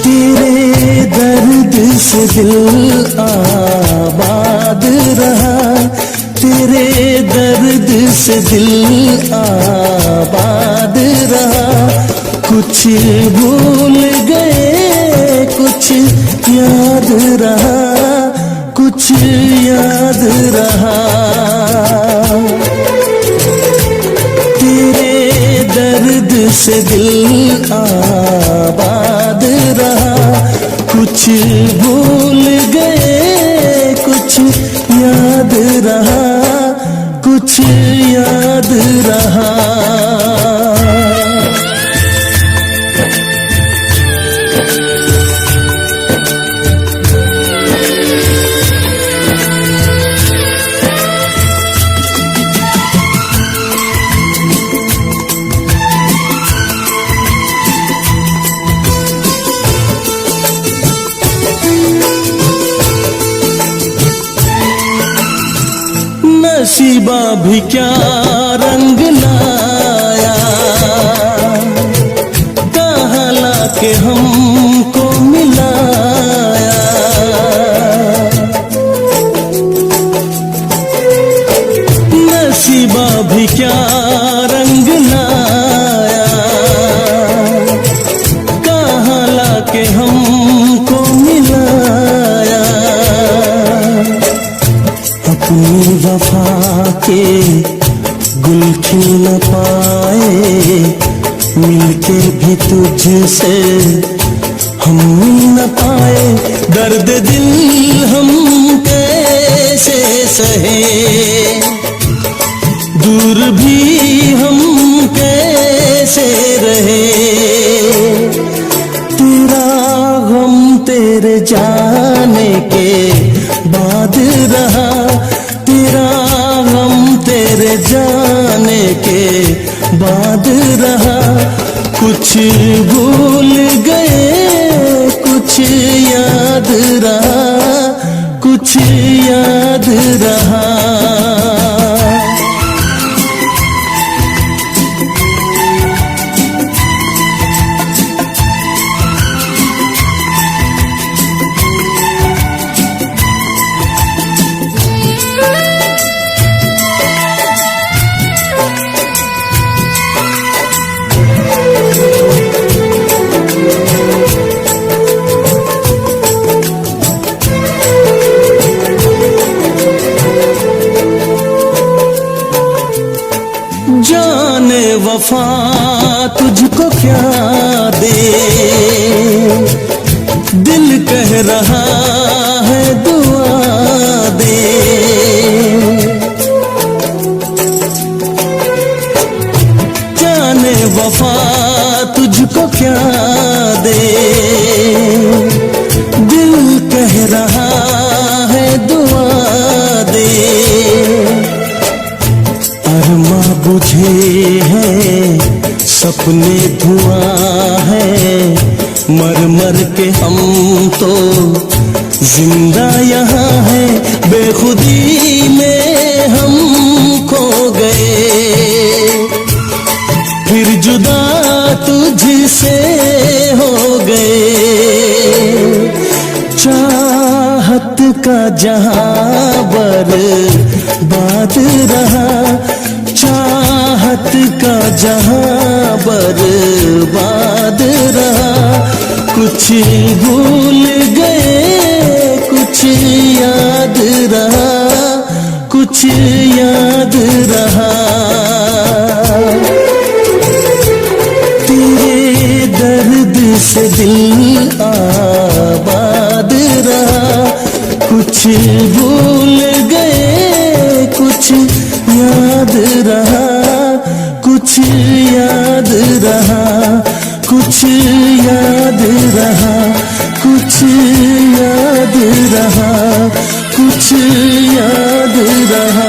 तेरे दर्द से दिल आबाद रहा, तेरे दर्द से दिल आबाद रहा। कुछ भूल गए कुछ याद रहा, कुछ याद रहा। तेरे दर्द से दिल आबाद रहा, कुछ भूल गए कुछ याद रहा, कुछ याद रहा। नसीबा भी क्या रंग लाया, कहाँ लाके हमको मिलाया। नसीबा भी क्या रंग लाया, कहाँ लाके हमको मिलाया। अपनी वफा के गुल खिल न पाए, मिलके भी तुझसे हम मिल न पाए। दर्द दिल हम कैसे सहे, दूर भी हम कैसे रहे। तेरा गम तेरे जाने के बाद रहा, तेरा गम तेरे जाने के बाद रहा। कुछ भूल गए कुछ याद रहा, कुछ याद रहा। जाने वफा तुझको क्या दे, दिल कह रहा है दुआ दे। जाने वफा तुझको क्या दे, दिल कह रहा है दुआ दे। अरमा बुझे हैं सपने धुआं है, मर मर के हम तो जिंदा यहाँ है। बेखुदी में हम खो गए, फिर जुदा तुझसे हो गए। चाहत का जहां बर्बाद रहा, चाहत का जहां बर्बाद रहा। कुछ भूल गए कुछ याद रहा, कुछ याद रहा। तेरे दर्द से दिल आबाद रहा, कुछ भूल गए कुछ याद रहा, कुछ याद रहा, कुछ याद रहा, कुछ याद रहा, कुछ याद रहा।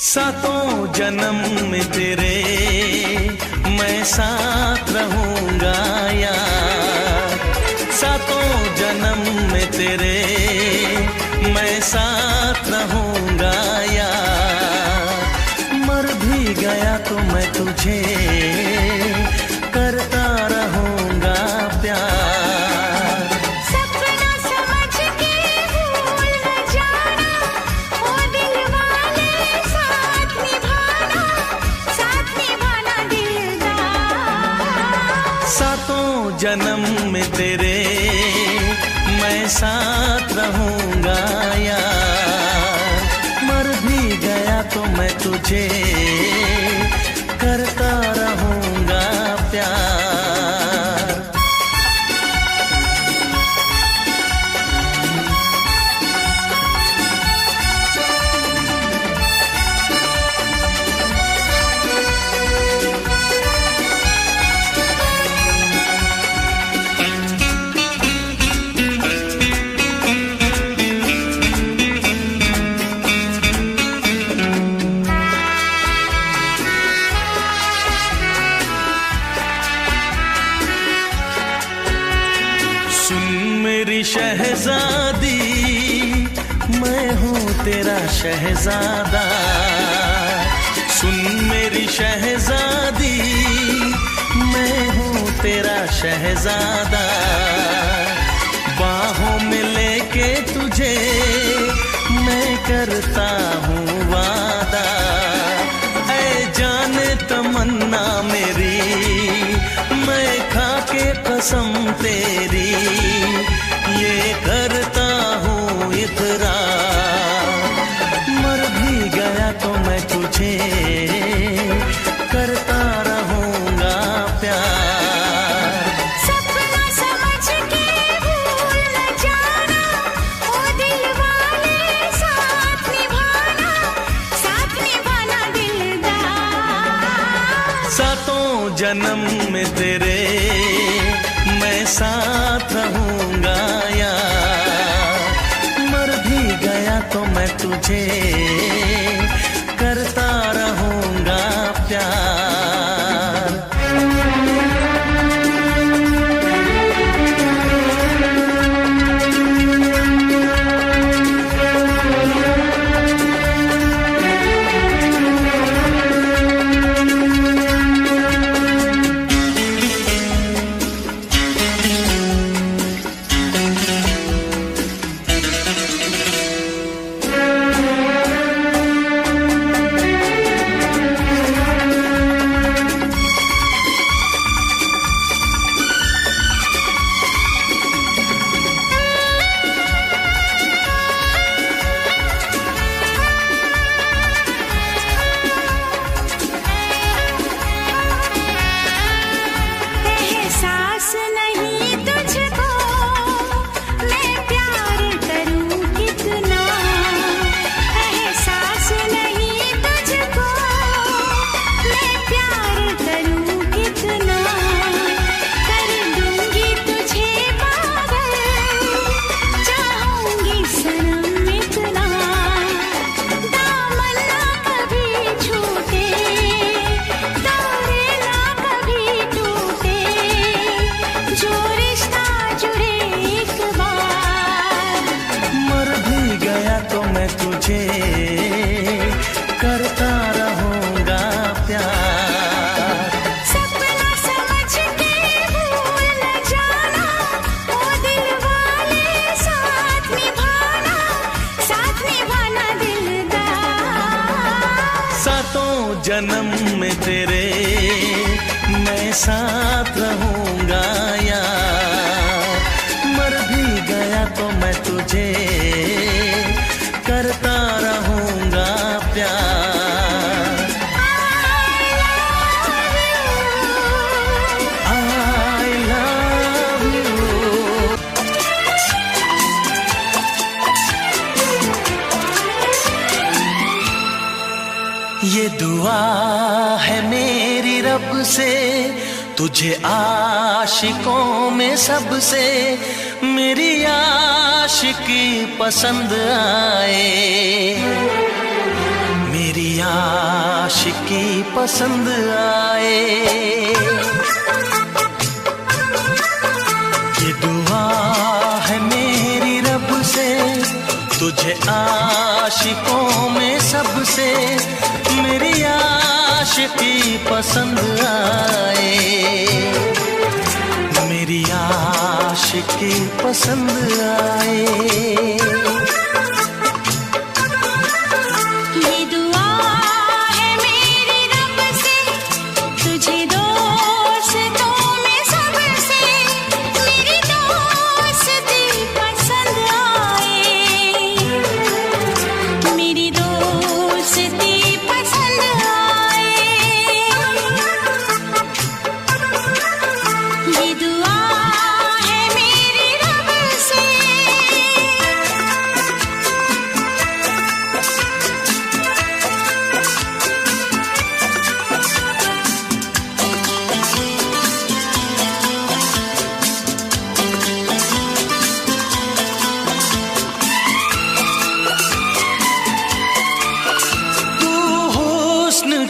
सातों जन्म में तेरे मैं साथ रहूंगा यार, सातों जन्म में तेरे मैं मैं साथ रहूंगा यार। मर भी गया तो मैं तुझे करता रहूंगा प्यार। सपना समझ के भूल न जाना, ओ दिल वाले साथ निभाना दिलदार। सातों जन्म में तेरे मैं साथ रहूंगा यार। मर भी गया तो मैं तुझे करता रहूंगा प्यार। मेरी शहजादी मैं हूँ तेरा शहजादा। सुन मेरी शहजादी मैं हूँ तेरा शहजादा। बाहों में लेके तुझे मैं करता हूँ वादा। ऐ जाने तमन्ना मेरी मैं खा के कसम तेरी ये करता हूँ इकरार। मर भी गया तो मैं तुझे करता रहूंगा प्यार। सपना समझ के भूल न जाना, ओ दिल वाले साथ निभाना दिलदार। सातों जन्म में तेरे मैं साथ रहूंगा यार। मर भी गया तो मैं तुझे करता रहूंगा प्यार। एहसास नहीं तुझको मैं प्यार करूं कितना, एहसास नहीं तुझको मैं प्यार करूं कितना। कर दूंगी तुझे पागल चाहूंगी सनम इतना। दामन ना कभी छूटे तारे ना कभी टूटे, जो रिश्ता जुड़े एक बार। मर भी गया तो मैं तुझे करता रहूंगा प्यार। सपना समझ के भूल न जाना, ओ दिल वाले साथ निभाना दिलदार। सातों जन्म में तेरे मैं साथ रहूंगा यार। मर भी गया तो मैं तुझे करता रहूंगा प्यार। I love you। ये दुआ है मेरी रब से तुझे आशिकों में सबसे मेरी आशिकी पसंद आए। मेरी आशिकी पसंद आए। ये दुआ है मेरी रब से तुझे आशिकों में सबसे मेरी आशिकी पसंद आए, मेरी आशिकी पसंद आए।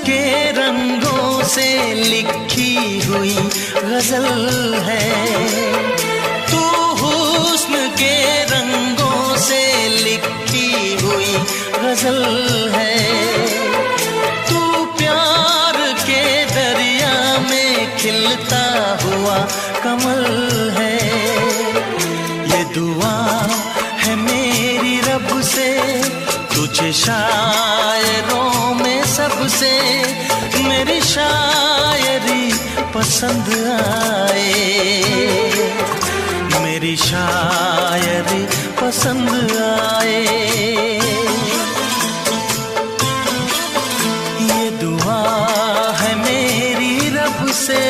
के रंगों से लिखी हुई गजल है, तू हुस्न के रंगों से लिखी हुई गजल है, तू प्यार के दरिया में खिलता हुआ कमल है। ये दुआ है मेरी रब से तुझे शायरों में सबसे मेरी शायरी पसंद आए, मेरी शायरी पसंद आए। ये दुआ है मेरी रब से।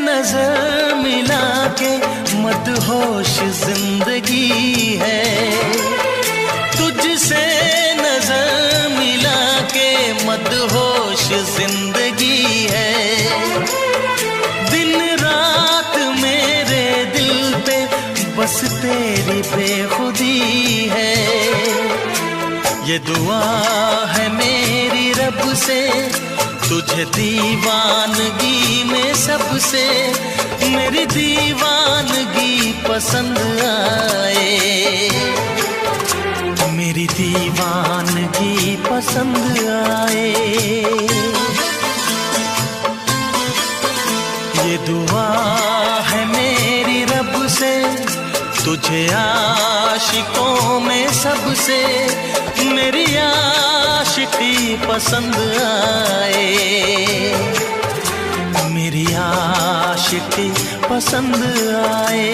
नजर मिला के मदहोश जिंदगी है, तुझसे नजर मिला के मदहोश जिंदगी है। दिन रात मेरे दिल पे बस तेरी बेखुदी है। ये दुआ है मेरी रब से तुझे दीवानगी में सबसे मेरी दीवानगी पसंद आए, मेरी दीवानगी पसंद आए। ये दुआ है मेरी रब से तुझे आशिकों में सबसे मेरी आशिकी पसंद आए, मेरी आशिकी पसंद आए।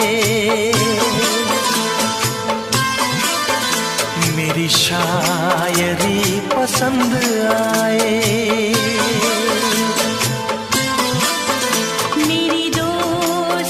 मेरी शायरी पसंद आए। मेरी दोस्ती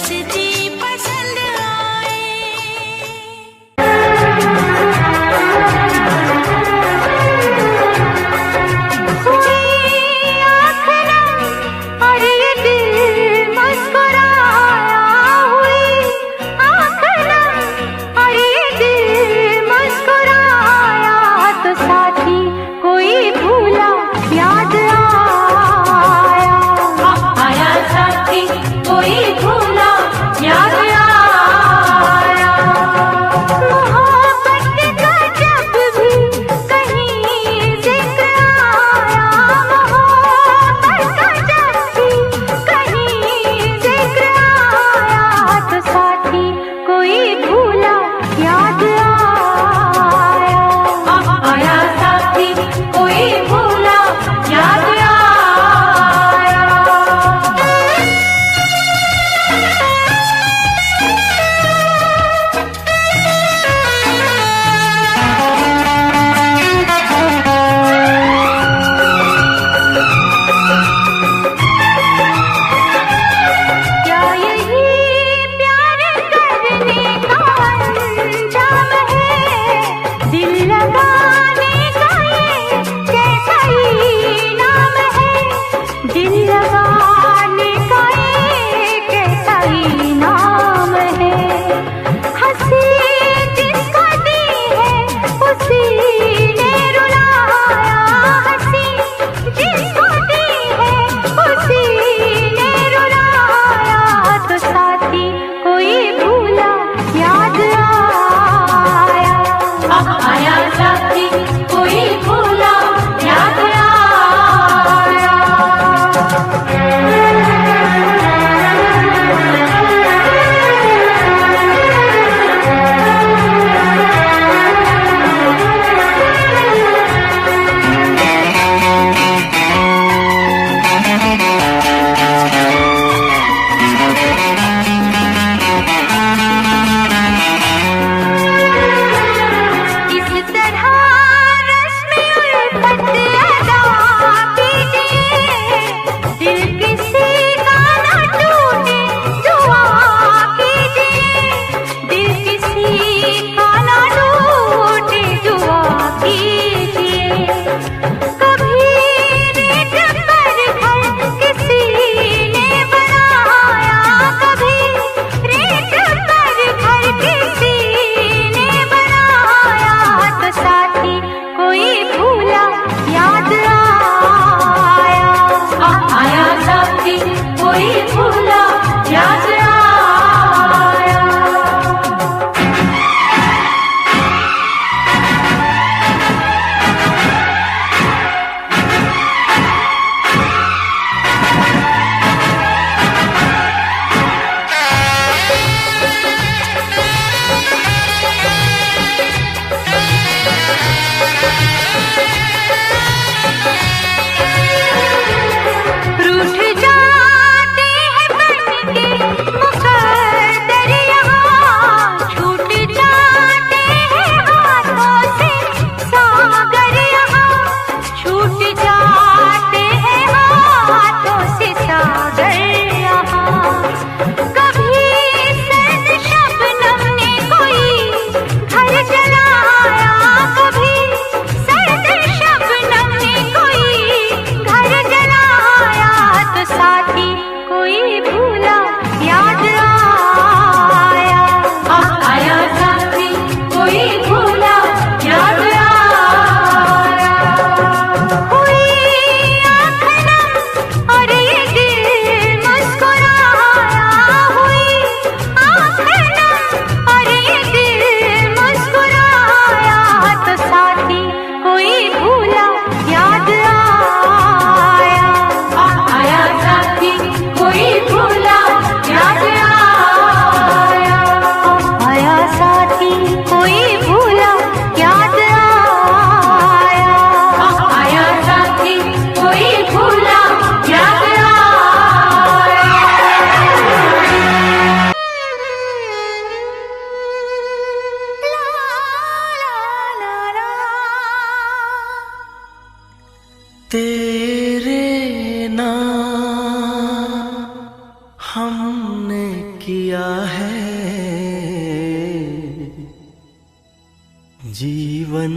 जीवन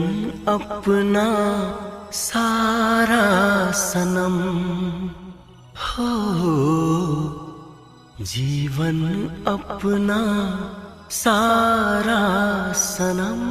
अपना सारा सनम हो, जीवन अपना सारा सनम।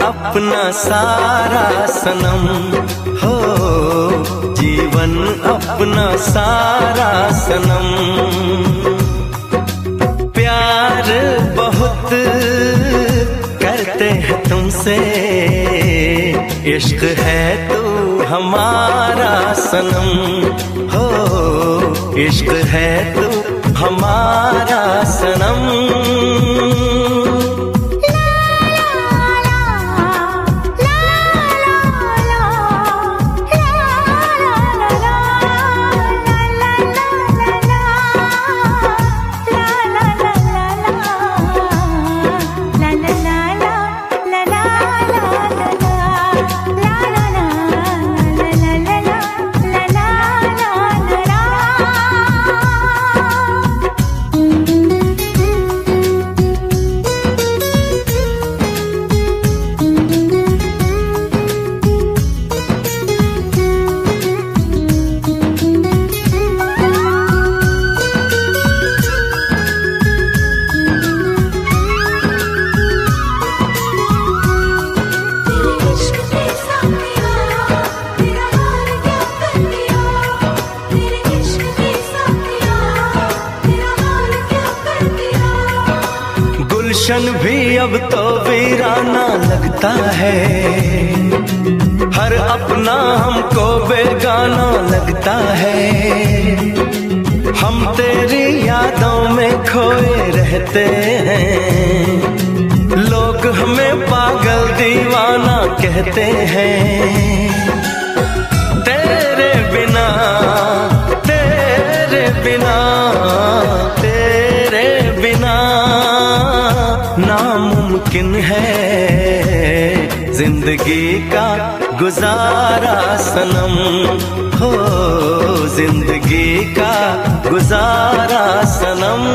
अपना सारा सनम हो, जीवन अपना सारा सनम। प्यार बहुत करते हैं तुमसे, इश्क है तू हमारा सनम हो, इश्क है तू हमारा सनम। गुलशन भी अब तो वीराना लगता है, हर अपना हमको बेगाना लगता है। हम तेरी यादों में खोए रहते हैं, लोग हमें पागल दीवाना कहते हैं। तेरे बिना तेरे बिना तेरे बिना नामुमकिन है जिंदगी का गुजारा सनम हो, जिंदगी का गुजारा सनम।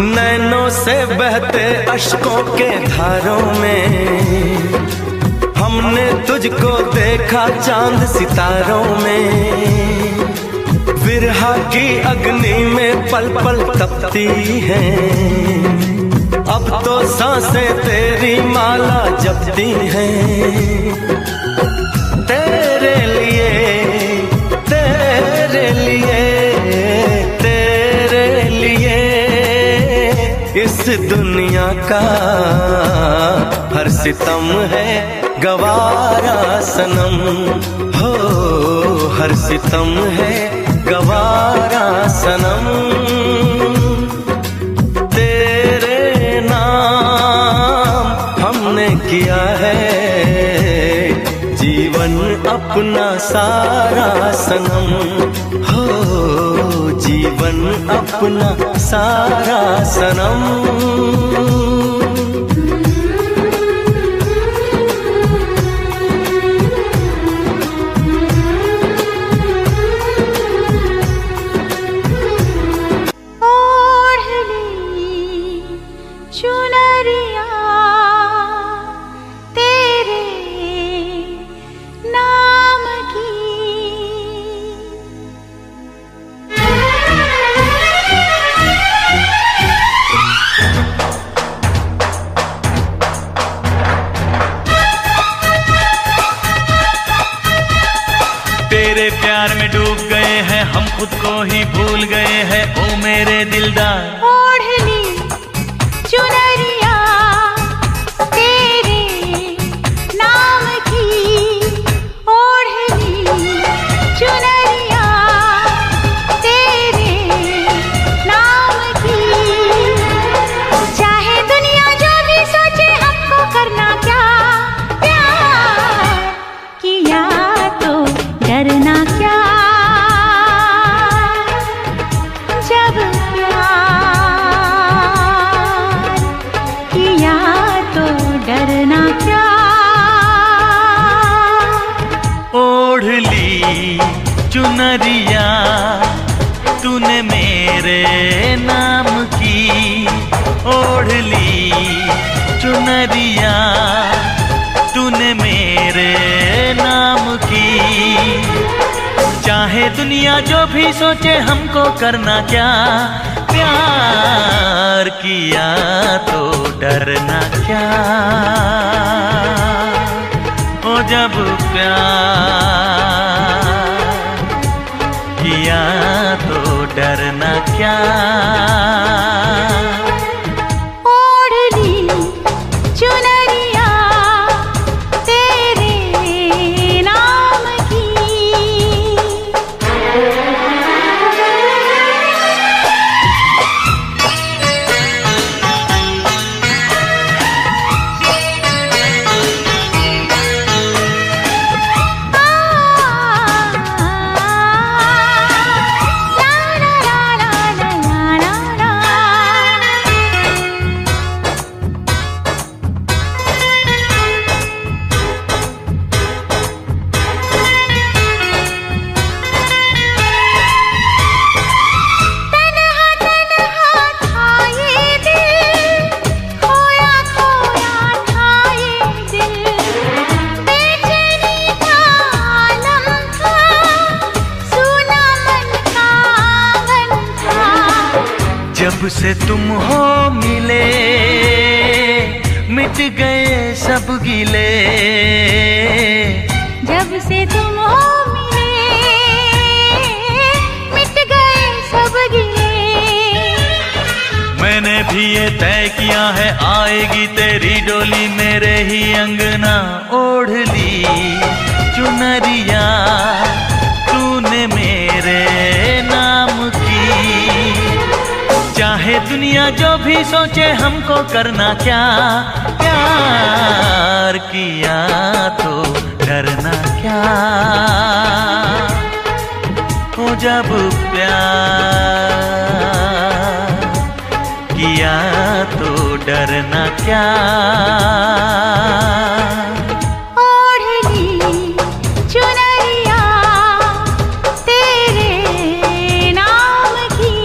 नैनों से बहते अश्कों के धारों में हमने तुझको देखा चांद सितारों में। विरहा की अग्नि में पल पल तपती हैं, अब तो सांसें तेरी माला जपती हैं। तेरे लिए तेरे लिए तेरे लिए इस दुनिया का हर सितम है गवारा सनम हो, हर सितम है गवारा सनम। तेरे नाम हमने किया है जीवन अपना सारा सनम हो, जीवन अपना सारा सनम। तेरे प्यार में डूब गए हैं हम, खुद को ही भूल गए हैं ओ मेरे दिलदार। ओढ़ ली चुनरिया तेरे नाम की, ओढ़ ली चुनरिया तेरे नाम की। चाहे दुनिया जो भी सोचे हमको करना क्या, प्यार किया तो डरना क्या, जब प्यार किया तो डरना क्या। ओढ़ ली चुनरिया तूने मेरे नाम की, ओढ़ ली चुनरिया तूने मेरे नाम की। चाहे दुनिया जो भी सोचे हमको करना क्या, प्यार किया तो डरना क्या, ओ जब प्यार किया तो डरना क्या। ओढ़ ली चुनरिया तेरे नाम की। जब से तुम हो मिले मिट गए सब गिले, जब से तुम हो मिले मिट गए सब गिले। मैंने भी ये तय किया है आएगी तेरी डोली मेरे ही अंगना। ओढ़ ली चुनरिया तूने मेरे नाम की, चाहे दुनिया जो भी सोचे हमको करना क्या, प्यार किया तो डरना क्या, ओ जब प्यार किया तो डरना क्या। ओढ़ ली चुनरिया तेरे नाम की।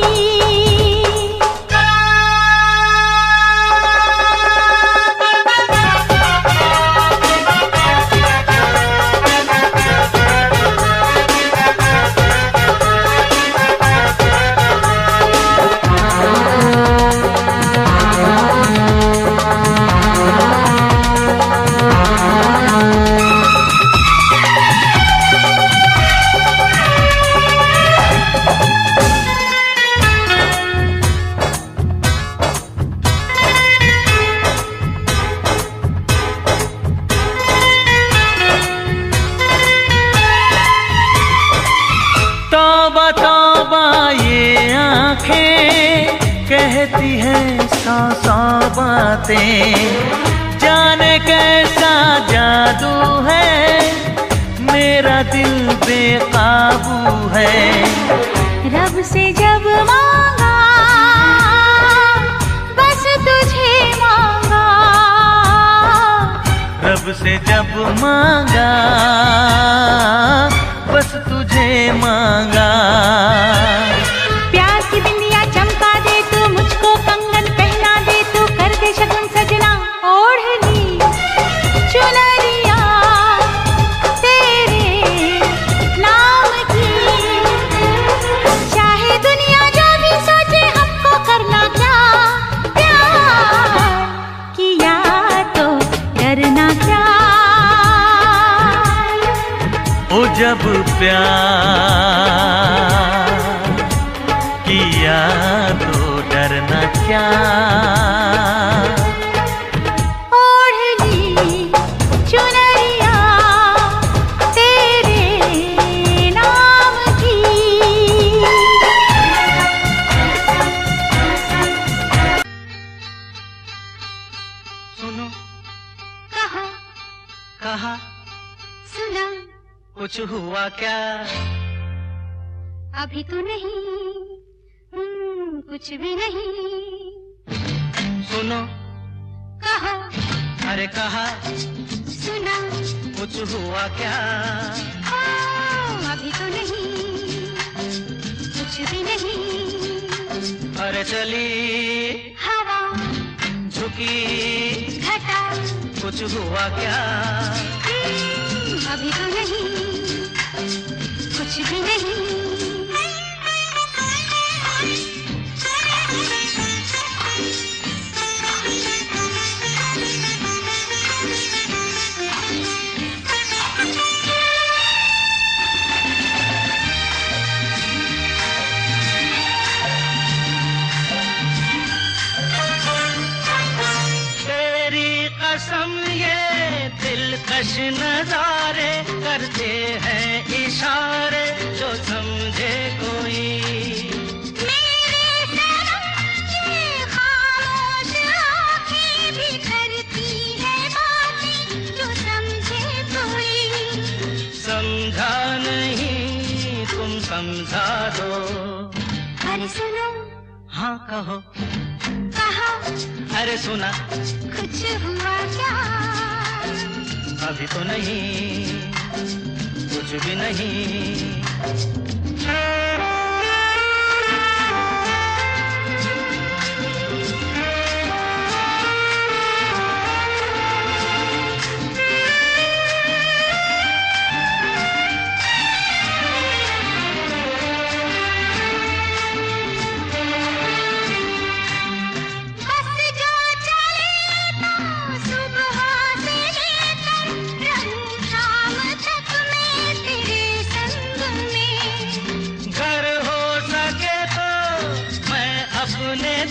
कहती है सौ सौ बातें, जाने कैसा जादू है, मेरा दिल बेकाबू है। रब से जब मांगा बस तुझे मांगा, रब से जब मांगा बस तुझे मांगा। प्यार की बिंदिया चमका दे तू, मुझको कंगन पहना दे तू, कर दे शगुन सजना ओढ़नी चुनरिया तेरे नाम की। चाहे दुनिया जो भी सोचे हमको करना क्या, प्यार किया तो डरना क्या। ओ जब प्यार किया तो डरना क्या। ओढ़नी चुनरिया तेरे नाम की। सुनो कहा कहा सुना कुछ हुआ क्या? अभी तो नहीं, कुछ भी नहीं। सुनो कहा अरे कहा सुना कुछ हुआ क्या? अभी तो नहीं, कुछ भी नहीं। अरे चली हवा झुकी घटा कुछ हुआ क्या? अभी तो नहीं, कुछ भी नहीं। कसम ये दिलकश नजारे करते हैं इशारे जो समझे कोई। मेरे सनम की खामोश आँखें भी करती है बातें जो समझे कोई। समझा नहीं तुम समझा दो। अरे सुनो हाँ कहो कहा अरे सुना कुछ हुआ क्या? अभी तो नहीं, कुछ भी नहीं।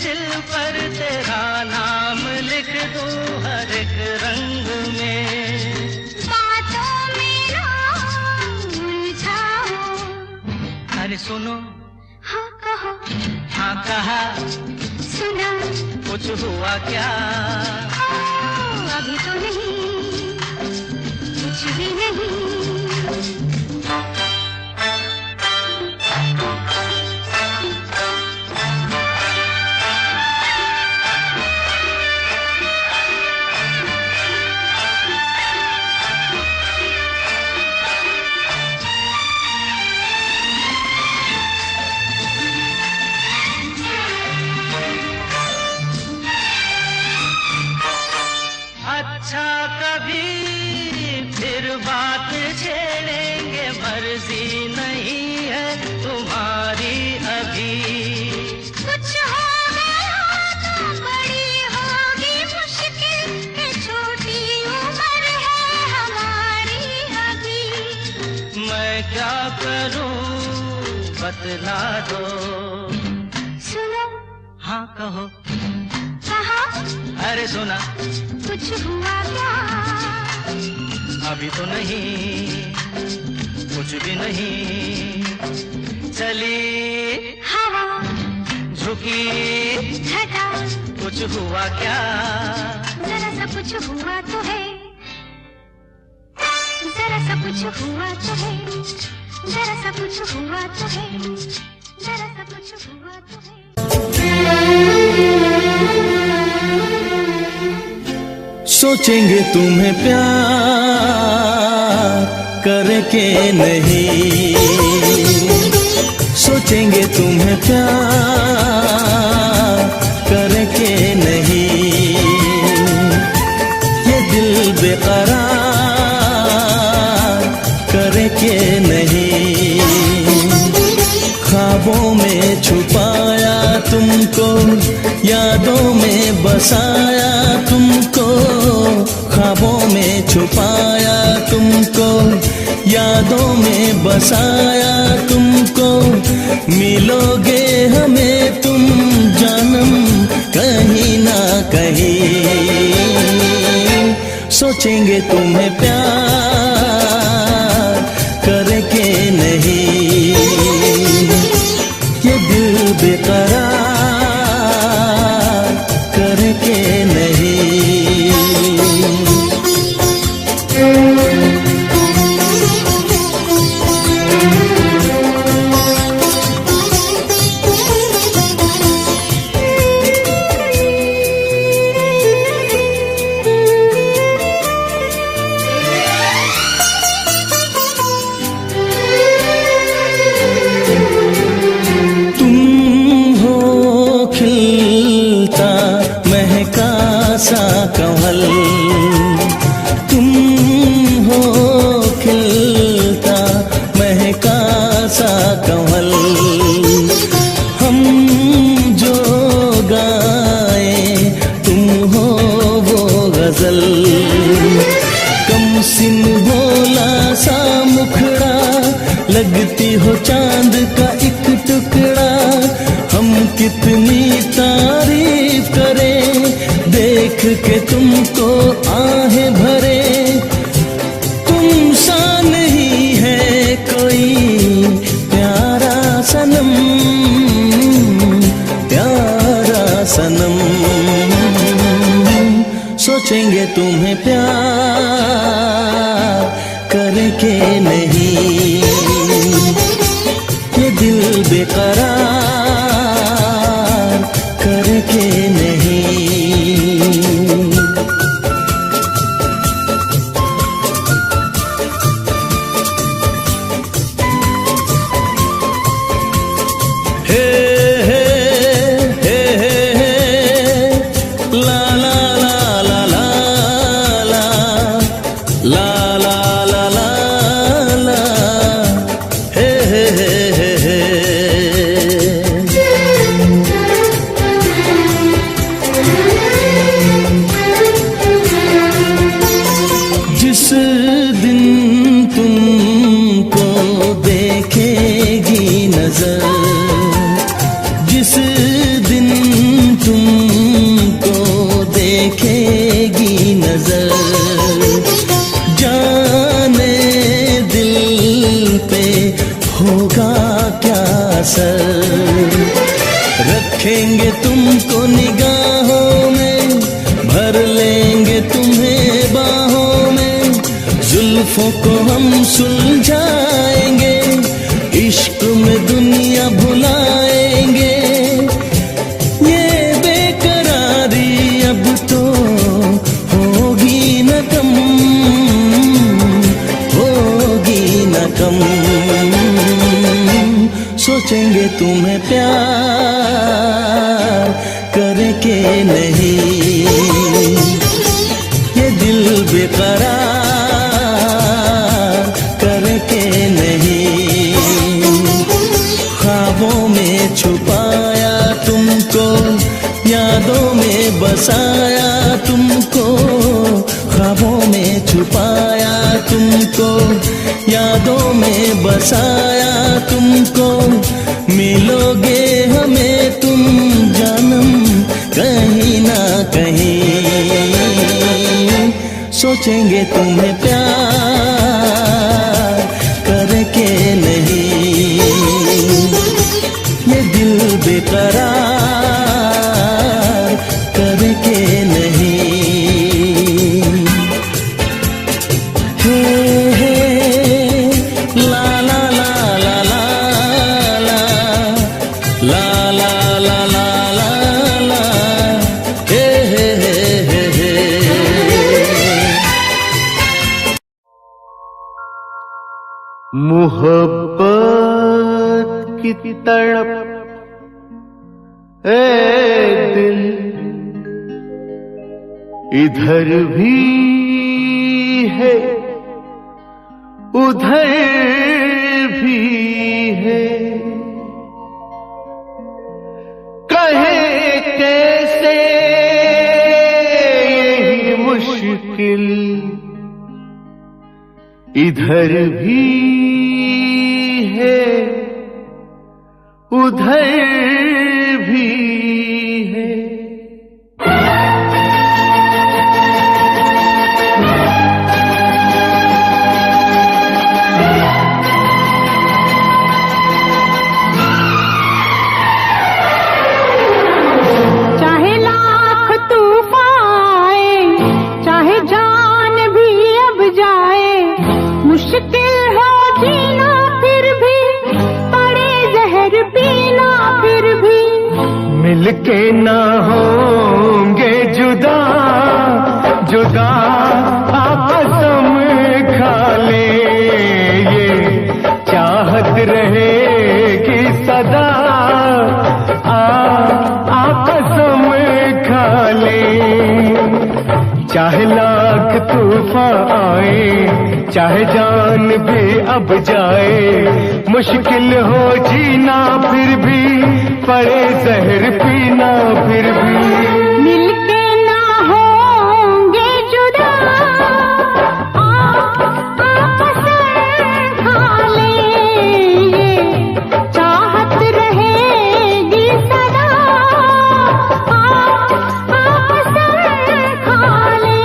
दिल पर तेरा नाम लिख दूं हर एक रंग में। बातों में ना उलझाओ। अरे सुनो हाँ कहो हाँ कहा सुना कुछ हुआ क्या? अभी तो नहीं, कुछ भी नहीं। अच्छा कभी फिर बात छेड़ेंगे, मर्जी नहीं है तुम्हारी अभी। कुछ हो गया तो बड़ी होगी मुश्किल, ये छोटी उम्र है हमारी अभी। मैं क्या करूं बतला दो। सुनो हाँ कहो कहा अरे सुना कुछ हुआ क्या? अभी तो नहीं, कुछ भी नहीं। चली हवा झुकी घटा कुछ हुआ क्या? जरा सा कुछ हुआ तो है, जरा सा कुछ हुआ तो है, जरा सा कुछ हुआ तो है, जरा सा कुछ हुआ तो है। सोचेंगे तुम्हें प्यार करके नहीं, सोचेंगे तुम्हें प्यार करके नहीं, ये दिल बेकरार करके नहीं। ख्वाबों में छुपाया तुमको, यादों में बसाया तुमको, ख्वाबों में छुपाया तुमको, यादों में बसाया तुमको। मिलोगे हमें तुम जानम कहीं ना कहीं, सोचेंगे तुम्हें प्यार करके नहीं, ये दिल बेकरार करके नहीं। सा कमल तुम हो, खिलता महका सा कमल, हम जो गाए तुम हो वो गजल। कम सिन भोला सा मुखड़ा, लगती हो चांद का एक टुकड़ा। हम कितनी तारीफ करें देख के तुमको आहें भरे, तुम सा नहीं है कोई प्यारा सनम, प्यारा सनम। सोचेंगे तुम्हें प्यार करके नहीं, ये दिल बेकरार करके नहीं। जिस दिन तुमको देखेगी नजर, जिस दिन तुमको देखेगी नजर, जाने दिल पे होगा क्या असर। रखेंगे तुमको निगाहों में, भर लेंगे तुम्हें बाहों में, जुल्फों को हम सुलझाएंगे, इश्क में दुनिया भुलाएंगे। ये बेकरारी अब तो होगी न कम, होगी न कम। सोचेंगे तुम्हें प्यार करके नहीं, ये दिल बेकरार करके नहीं। ख्वाबों में छुपाया तुमको, यादों में बसाया तुमको, ख्वाबों में छुपाया तुमको, यादों में बसाया तुमको। मिलोगे हमें तुम जानम कहीं ना कहीं, सोचेंगे तुम्हें प्यार करके नहीं, ये दिल बेकरार मोहब्बत की तड़प ए दिल इधर भी है उधर भी है, कहे कैसे यही मुश्किल इधर भी है उधर भी है। चाहे लाख तूफान आए, चाहे जान भी अब जाए, मुश्किल हो जीना फिर भी, पड़े जहर पीना फिर भी, मिलके ना होंगे जुदा जुदा कसम खा ले, ये चाहत रहेगी सदा कसम खा ले। चाहे लाख तूफान आए, चाहे जान भी अब जाए, मुश्किल हो जीना फिर भी, पड़े जहर पीना फिर भी, मिलके ना होंगे जुदा कसम खा ले, ये चाहत रहेगी सदा कसम खा ले।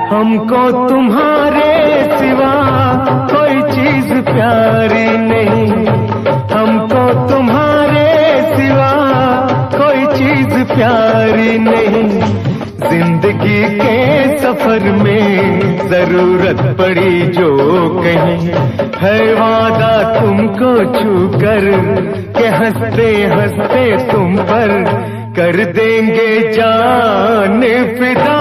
हमको तुम्हारे सिवा कोई चीज प्यारी नहीं, हमको तुम्हारे सिवा कोई चीज प्यारी नहीं। जिंदगी के सफर में जरूरत पड़ी जो कहीं, है वादा तुमको छूकर के हंसते हंसते तुम पर कर देंगे जान फिदा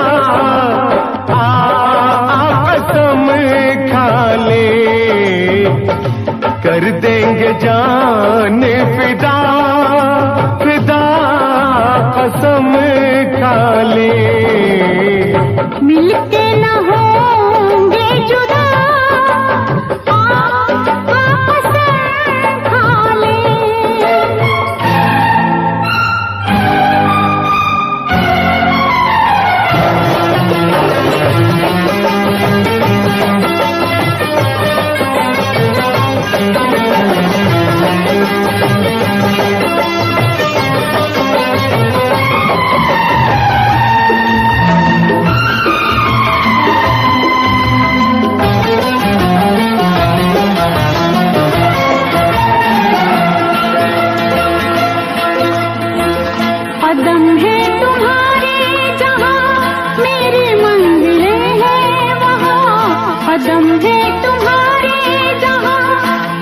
कसम खा ले, कर देंगे जान फिदा फिदा कसम खा ले। मिलके न होंगे जुदा कसम खा ले। कदम है तुम्हारे जहाँ मेरी मंजिलें हैं वहाँ, कदम है तुम्हारे जहाँ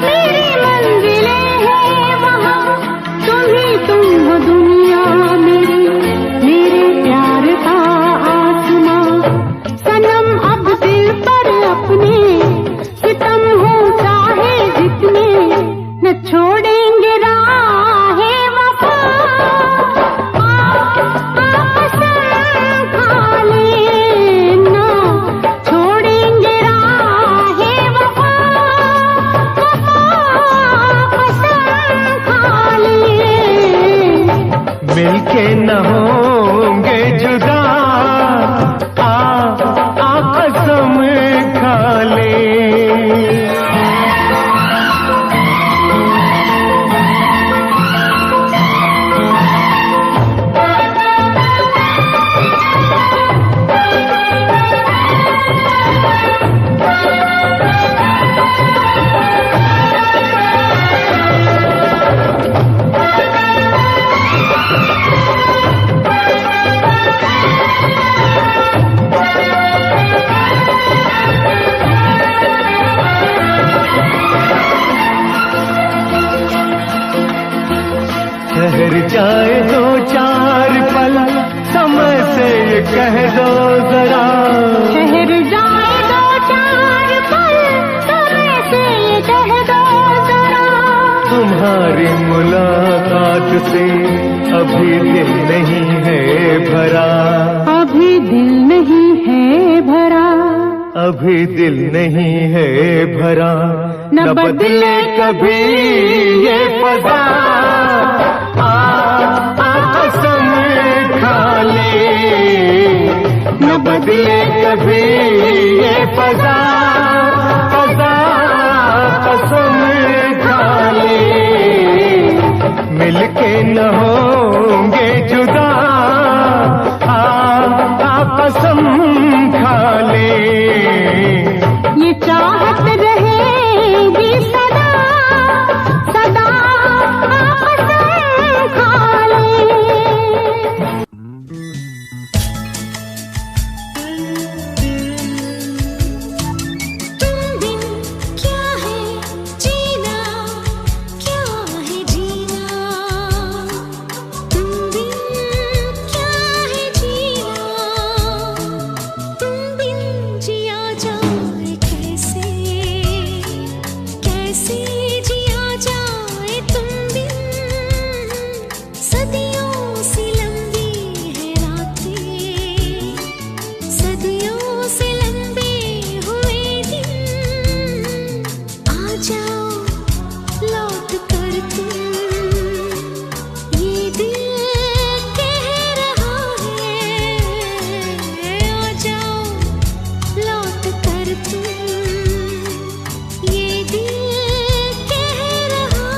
मेरी मंजिलें हैं वहाँ, तुम ही तुम हो दुनिया मेरी, मेरे प्यार का आसमां। सनम अब दिल पर अपने सितम हो चाहे जितने, न छोड़ेंगे राहे वफा कसम खा ले, ना छोड़ेंगे राहे वफा कसम खा ले। मिलके न होंगे जुदा कसम खा ले। ठहर जाए दो चार पल, समय से ये कह दो जरा। ठहर जाए दो चार पल, समय से ये कह दो जरा। तुम्हारी मुलाकात से अभी दिल नहीं है भरा, अभी दिल नहीं है भरा, अभी दिल नहीं है भरा। न बदले कभी ये फजा, कसम खा ले। न बदले कभी ये फजा, कसम खा ले। मिलके न होंगे जुदा, कसम खा ले। ये चाहत रहेगी सदा सदा, कसम खा ले। तुम बिन क्या है जीना, क्या है जीना। तुम बिन क्या है जीना, तुम बिन जिया जाए कैसे, कैसे जिया जाए तुम बिन। सदियों से लंबी है रातें, सदियों से लंबे हुए दिन। आ जाओ लौट कर तुम, ये दिल कह रहा है। आ जाओ लौट कर तुम, ये दिल कह रहा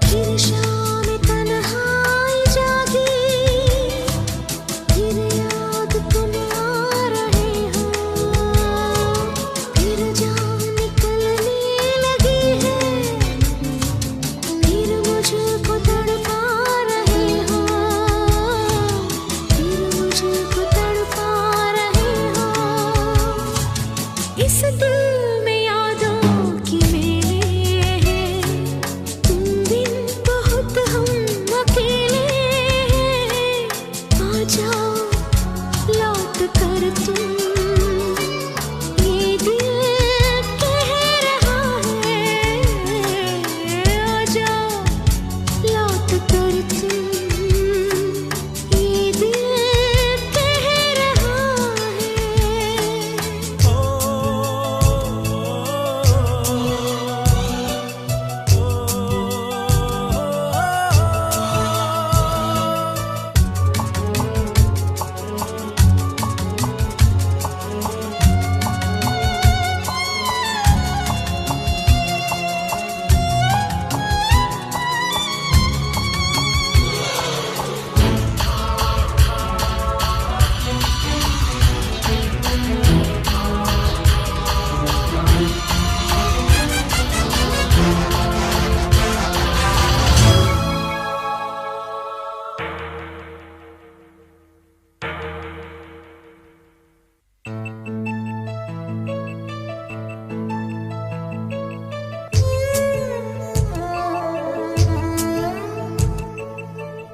फिर शाम तन्हाई जागी, फिर याद तुम आ रहे हो। फिर जान निकलने लगी है, फिर मुझको तड़पा रहे हो। फिर मुझको तड़पा रहे हो। इस दिल में यादों की मेले हैं, तुम बिन बहुत हम अकेले हैं। आ जाओ लौट कर तुम, ये दिल कह रहा है। आ जाओ लौट कर तुम, ये दिल कह रहा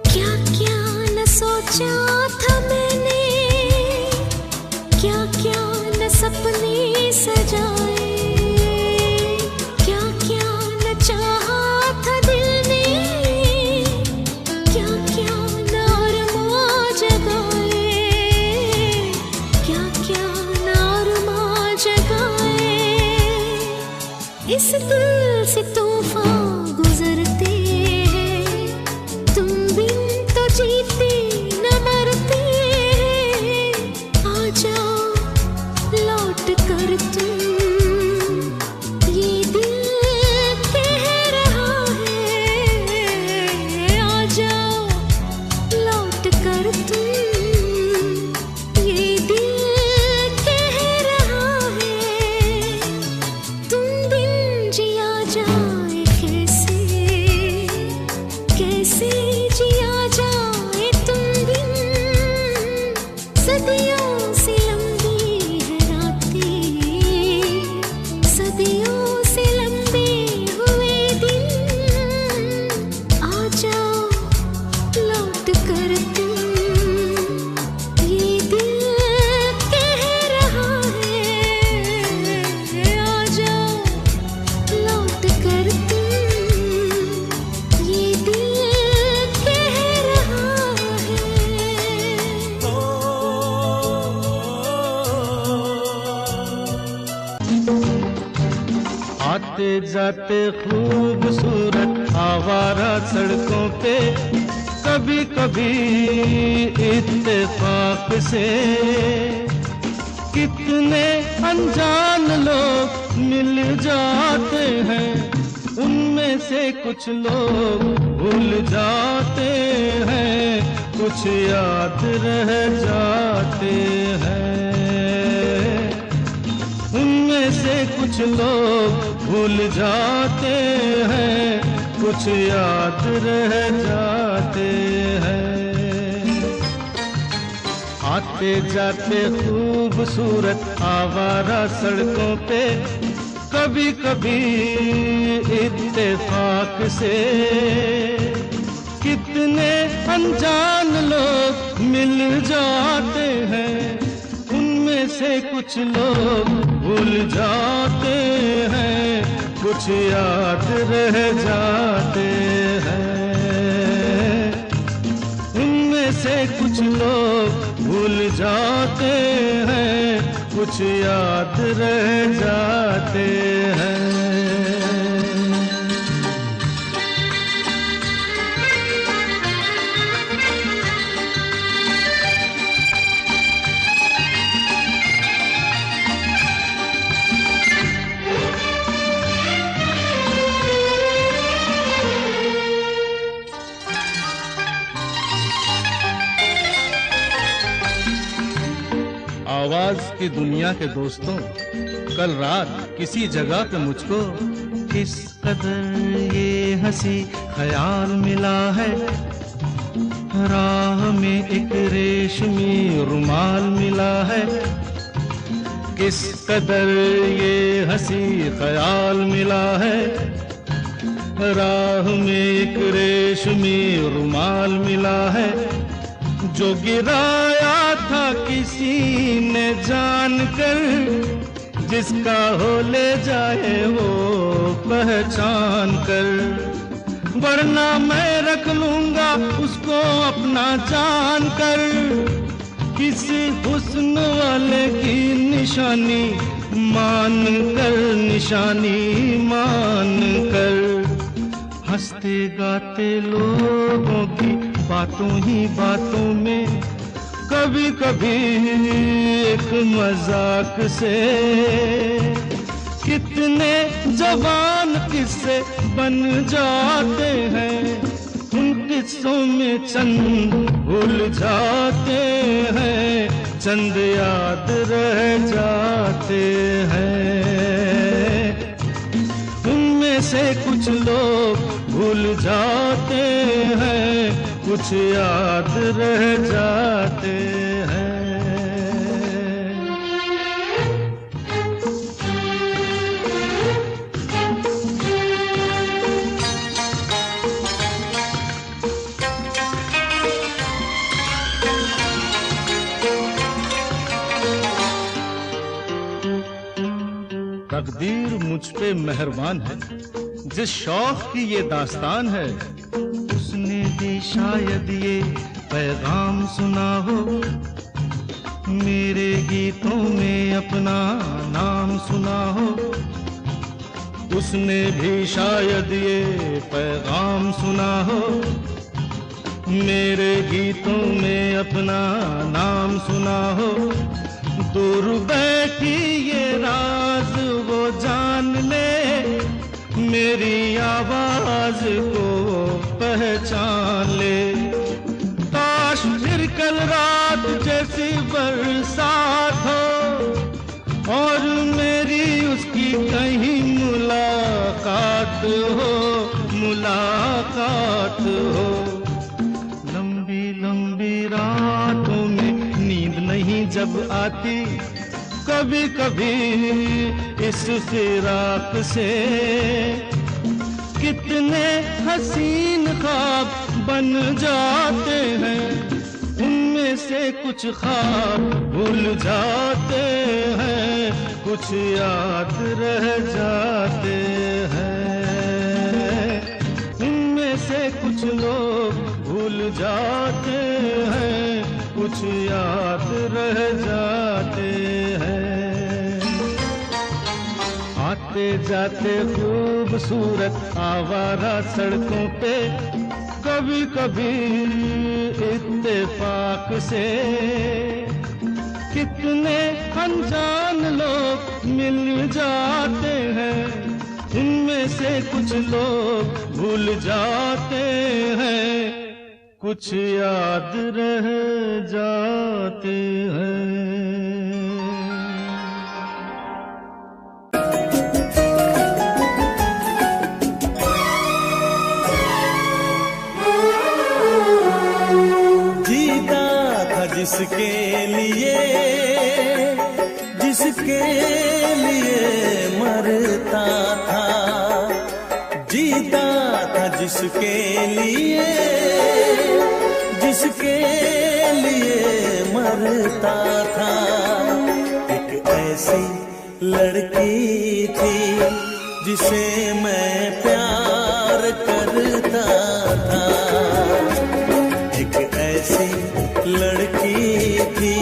क्या क्या न सोचा था मैंने, क्या क्या न सपने सजाए। क्या क्या न चाहा था दिल ने, क्या क्या न अरमां जगाए। क्या क्या न अरमां जगाए। इस दिल से तूफान गुजरते हैं, तुम बिन तो जीते न मरते। आ जाओ लौट कर तुम, आते जाते खूबसूरत आवारा सड़कों पे कभी कभी इत्तेफाक से कितने अनजान लोग मिल जाते हैं, उनमें से कुछ लोग भूल जाते हैं, कुछ याद रह जाते हैं। उनमें से कुछ लोग भूल जाते हैं, कुछ याद रह जाते हैं। आते जाते खूबसूरत आवारा सड़कों पे कभी कभी इत्तेफाक से कितने अनजान लोग मिल जाते हैं, उनमें से कुछ लोग भूल जाते हैं, कुछ याद रह जाते हैं। उनमें से कुछ लोग भूल जाते हैं, कुछ याद रह जाते हैं। आवाज की दुनिया के दोस्तों, कल रात किसी जगह पे मुझको किस कदर ये हंसी ख्याल मिला है, राह में एक रेशमी रुमाल मिला है। किस कदर ये हंसी ख्याल मिला है, राह में एक रेशमी रुमाल मिला है। जो गिराया था किसी ने जानकर, जिसका हो ले जाए वो पहचान कर, वरना मैं रख लूंगा उसको अपना जान कर। किसी हुस्न वाले की निशानी मान कर, निशानी मान कर, हंसते गाते लोगों की बातों ही बातों में कभी कभी एक मजाक से कितने जवान किस्से बन जाते हैं। उन किस्सों में चंद भूल जाते हैं, चंद याद रह जाते हैं। उनमें से कुछ लोग भूल जाते हैं, कुछ याद रह जाते हैं। तकदीर मुझ पे मेहरबान है, जिस शौक की ये दास्तान है, उसने भी शायद ये पैगाम सुना हो, मेरे गीतों में अपना नाम सुना हो। उसने भी शायद ये पैगाम सुना हो, मेरे गीतों में अपना नाम सुना हो। दूर बैठी ये राज वो जान ले, मेरी आवाज को पहचान ले। काश फिर कल रात जैसी बरसात हो और मेरी उसकी कहीं मुलाकात हो, मुलाकात हो। लंबी लंबी रातों में नींद नहीं जब आती, कभी कभी इस फिराक से कितने हसीन ख्वाब बन जाते हैं। उनमें से कुछ ख्वाब भूल जाते हैं, कुछ याद रह जाते हैं। उनमें से कुछ लोग भूल जाते हैं, कुछ याद रह जाते हैं। आते जाते खूबसूरत आवारा सड़कों पे कभी कभी इत्तेफाक से कितने अनजान लोग मिल जाते हैं, उनमें से कुछ लोग भूल जाते हैं, कुछ याद रह जाते हैं। जिसके लिए मरता था, जीता था जिसके लिए मरता था। एक ऐसी लड़की थी जिसे मैं प्यार करता था, एक ऐसी लड़की थी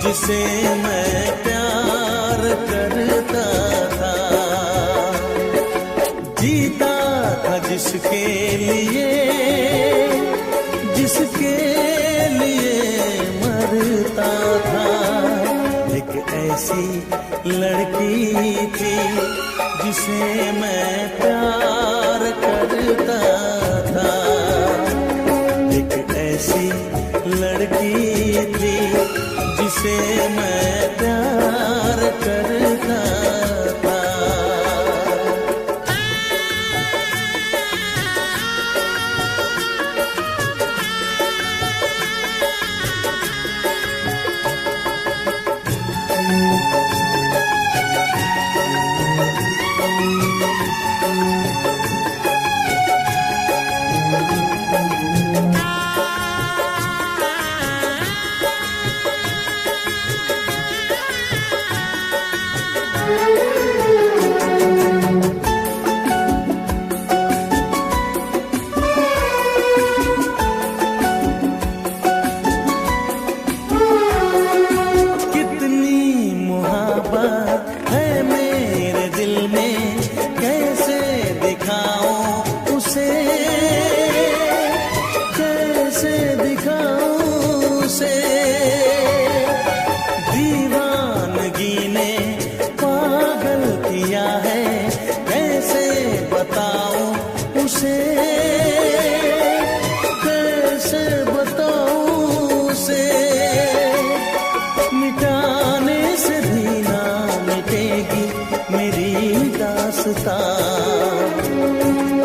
जिसे मैं प्यार करता था। जीता था जिसके लिए मरता था। एक ऐसी लड़की थी जिसे मैं प्यार करता था, एक ऐसी लड़की थी जिसे मैं प्यार करता था।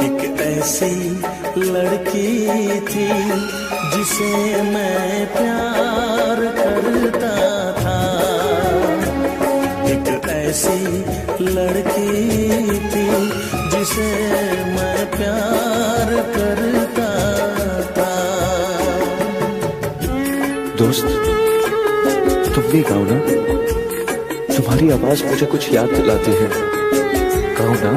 एक ऐसी लड़की थी जिसे मैं प्यार करता था, एक ऐसी लड़की थी जिसे मैं प्यार करता था। दोस्त, तुम भी गाओ ना, तुम्हारी आवाज मुझे कुछ याद दिलाती है, गाओ ना।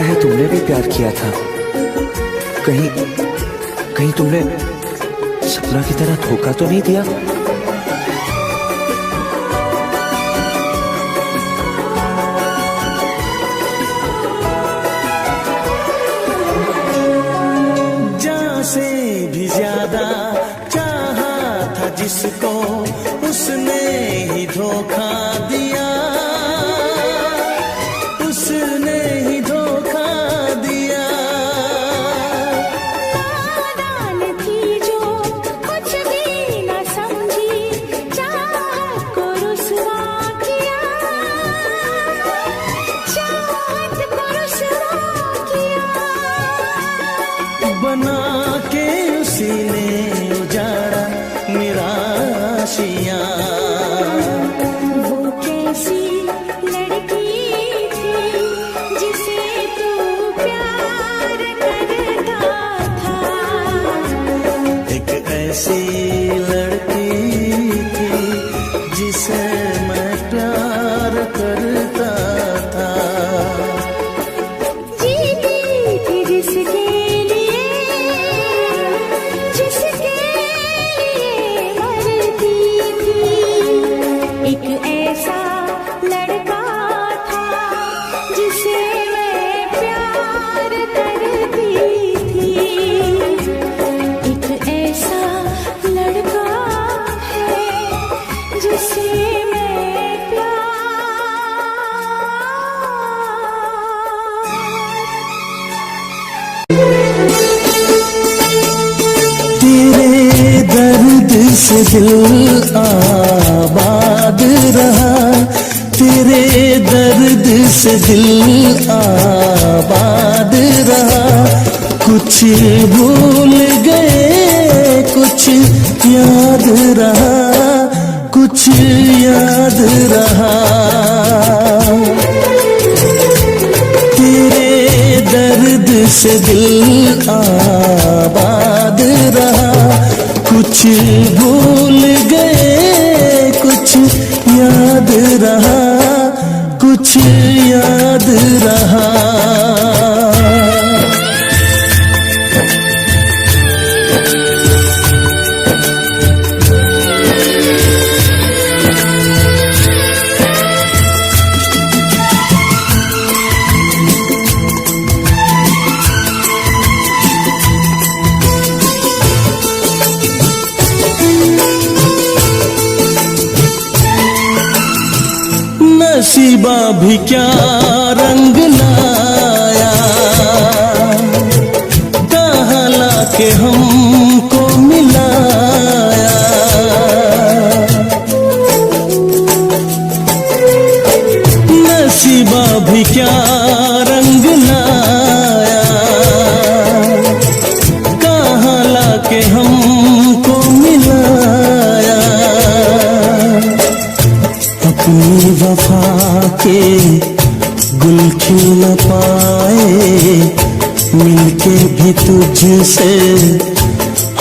लगता है तुमने भी प्यार किया था। कहीं कहीं तुमने सपना की तरह धोखा तो नहीं दिया? जान से भी ज्यादा चाहा था जिसको, उसने ही धोखा दिया, उसने ही धोखा दिया। नादान थी जो कुछ भी न समझी, चाहत को रुसवा किया, चाहत को रुसवा किया। बना के उसी ने उजाड़ा निराशियां। वो कैसी लड़की थी जिसे तू प्यार करता था। एक ऐसी लड़की थी जिसे मैं प्यार करता था। जीती थी जिसके लिए, जिसके लिए मरती थी। एक ऐसा लड़का था जिसे मैं प्यार करती थी। एक ऐसा लड़का है जिसे मैं तेरे दर्द से दिल आबाद रहा, तेरे दर्द से दिल आबाद रहा। कुछ भूल गए कुछ याद रहा, कुछ याद रहा। तेरे दर्द से दिल आबाद रहा। कुछ भूल गए कुछ याद रहा, कुछ याद रहा। नसीबा भी क्या रंग लाया, कहाँ लाके हमको मिलाया। नसीबा भी क्या रंग लाया, कहाँ लाके हमको मिलाया। अपनी वफा के गुल खिल न पाए, मिलके भी तुझसे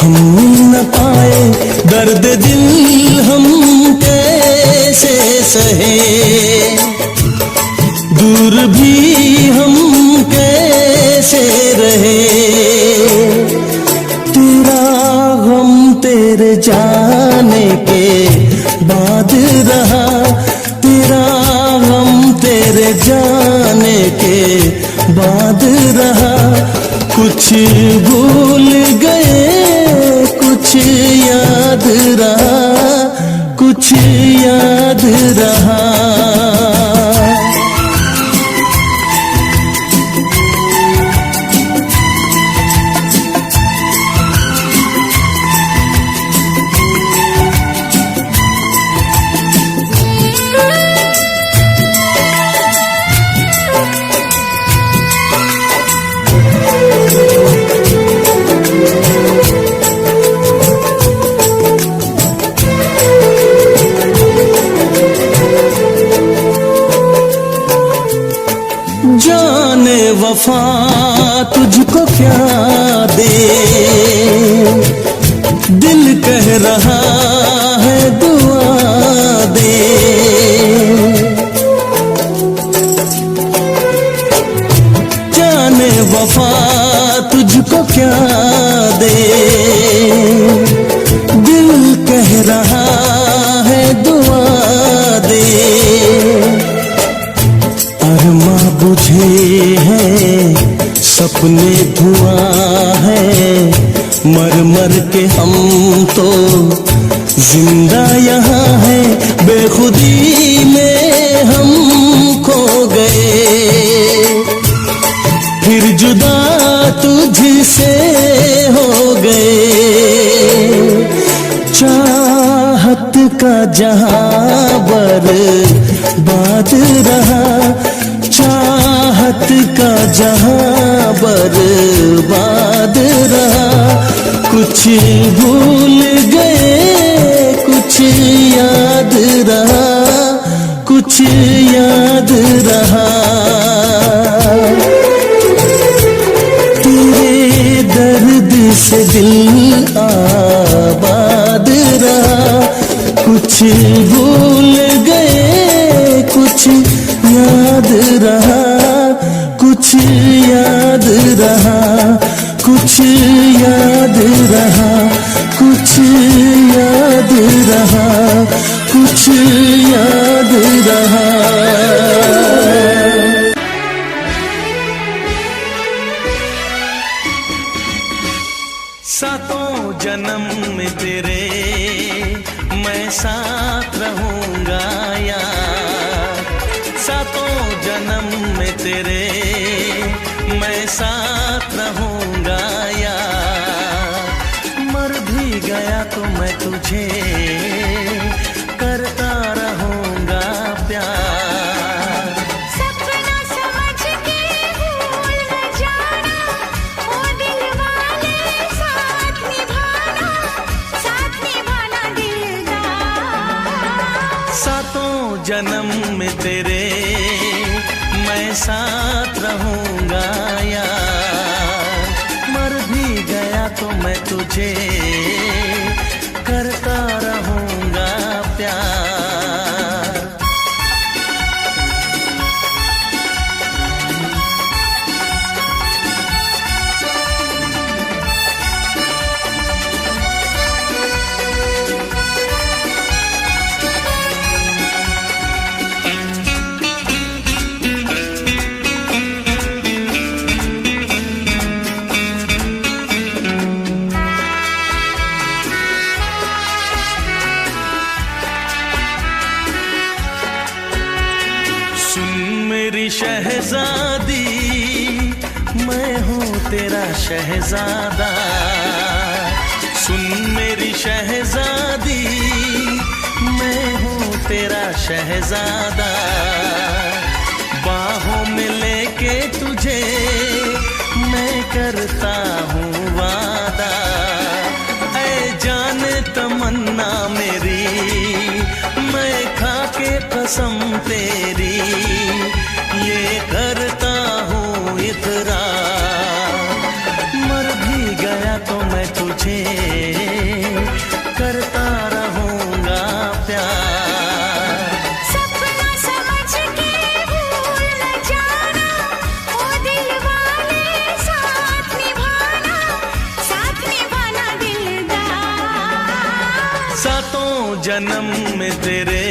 हम मिल न पाए। दर्द दिल हम कैसे सहे, दूर भी हम कैसे रहे। तेरा गम तेरे जाने के बाद रहा, तेरा गम तेरे जाने के बाद रहा। कुछ भूल गए कुछ याद रहा, कुछ याद रहा। जाने वफा तुझको क्या दे, दिल कह रहा है दुआ दे। सपने धुआं है, मर मर के हम तो जिंदा यहाँ है, बेखुदी में हम खो गए, फिर जुदा तुझसे हो गए। चाहत का जहां बर्बाद रहा, चाहत का जहां बर्बाद रहा, कुछ भूल गए कुछ याद रहा, कुछ याद रहा। तेरे दर्द से दिल आबाद रहा, कुछ भूल गए कुछ याद रहा, कुछ याद रहा, कुछ याद रहा, कुछ याद रहा, कुछ याद रहा। सातों जन्म में तेरे मैं साथ रहूंगा यार, सातों जन्म में तेरे मैं साथ रहूंगा यार, मर भी गया तो मैं तुझे करता रहूंगा प्यार। सपना समझ के भूल न जाना, ओ दिल वाले साथ निभाना, साथ निभाना दिलदार। सातों जन्म में तेरे मैं साथ रहूंगा यार, मर भी गया तो मैं तुझे करता रहूंगा प्यार। शहजादी मैं हूँ तेरा शहजादा, सुन मेरी शहजादी मैं हूँ तेरा शहजादा, बाहों में लेके तुझे मैं करता हूँ वादा। ऐ जान तमन्ना मेरी मैं खा के कसम तेरी ये करता हूँ इकरार, मर भी गया तो मैं तुझे करता रहूंगा प्यार। सपना समझ के भूल न जाना, ओ दिल वाले साथ निभाना, साथ निभाना दिलदार। सातों जन्म में तेरे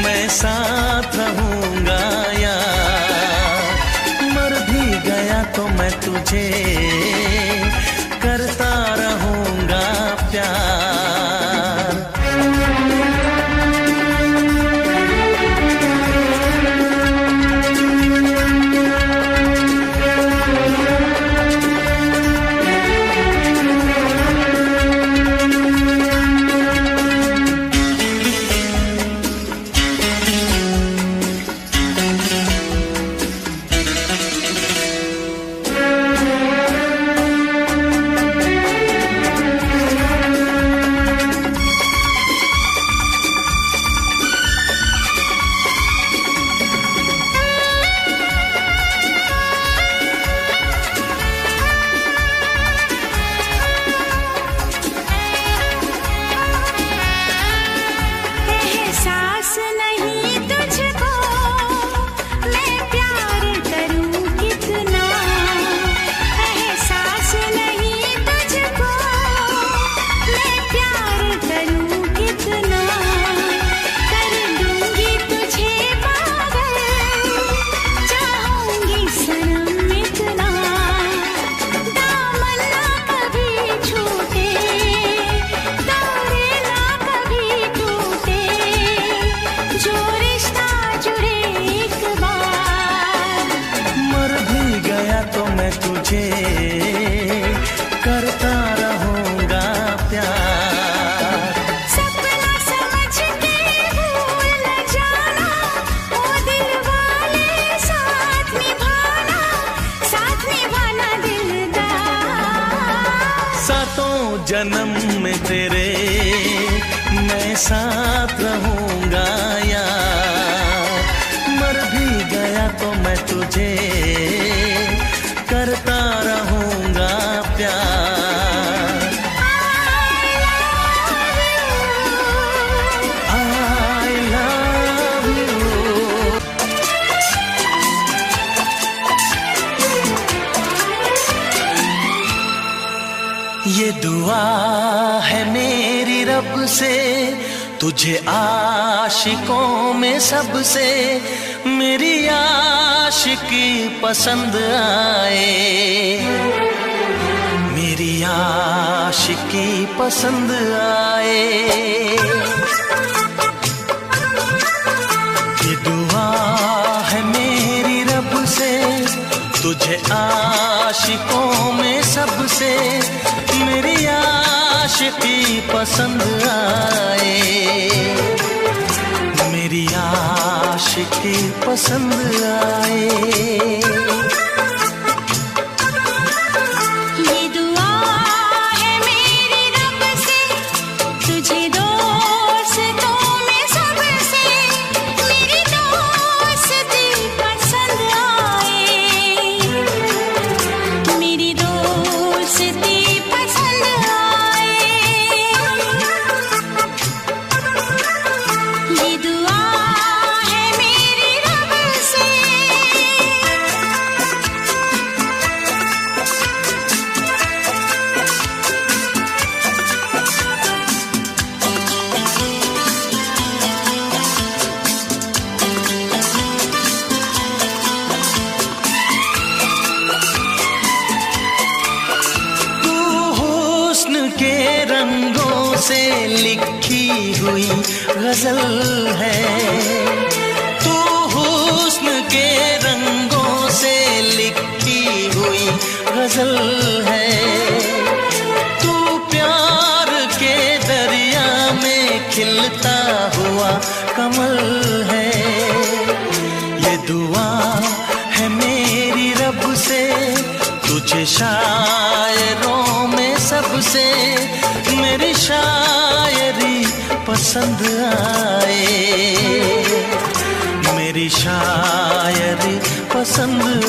मैं साथ रहूंगा यार, मर भी गया तो मैं तुझे करता रहूंगा प्यार। जन्म में तेरे मैं साथ रहूंगा यार। मर भी गया तो मैं तुझे करता रहूंगा प्यार। I love you। ये दुआ है मेरी रब से तुझे आशिकों में सबसे मेरी आशिकी पसंद आए, मेरी आशिकी पसंद आए। ये दुआ है मेरी रब से तुझे आशिकों में सबसे मेरी आशिकी पसंद आए, मेरी आशिकी पसंद आए। ये दुआ है मेरी रब से तुझे दोस्तों में सबसे मेरी दोस्ती पसंद आए, मेरी दोस्ती पसंद आए। ये दुआ है मेरी रब से। तू हुस्न के रंगों से लिखी हुई गजल है, तू हुस्न के रंगों से लिखी हुई गजल है। तू प्यार के दरिया में खिलता हुआ कमल है। ये दुआ है मेरी रब से तुझे शायरों में सबसे मेरी शायरी पसंद आए, मेरी शायरी पसंद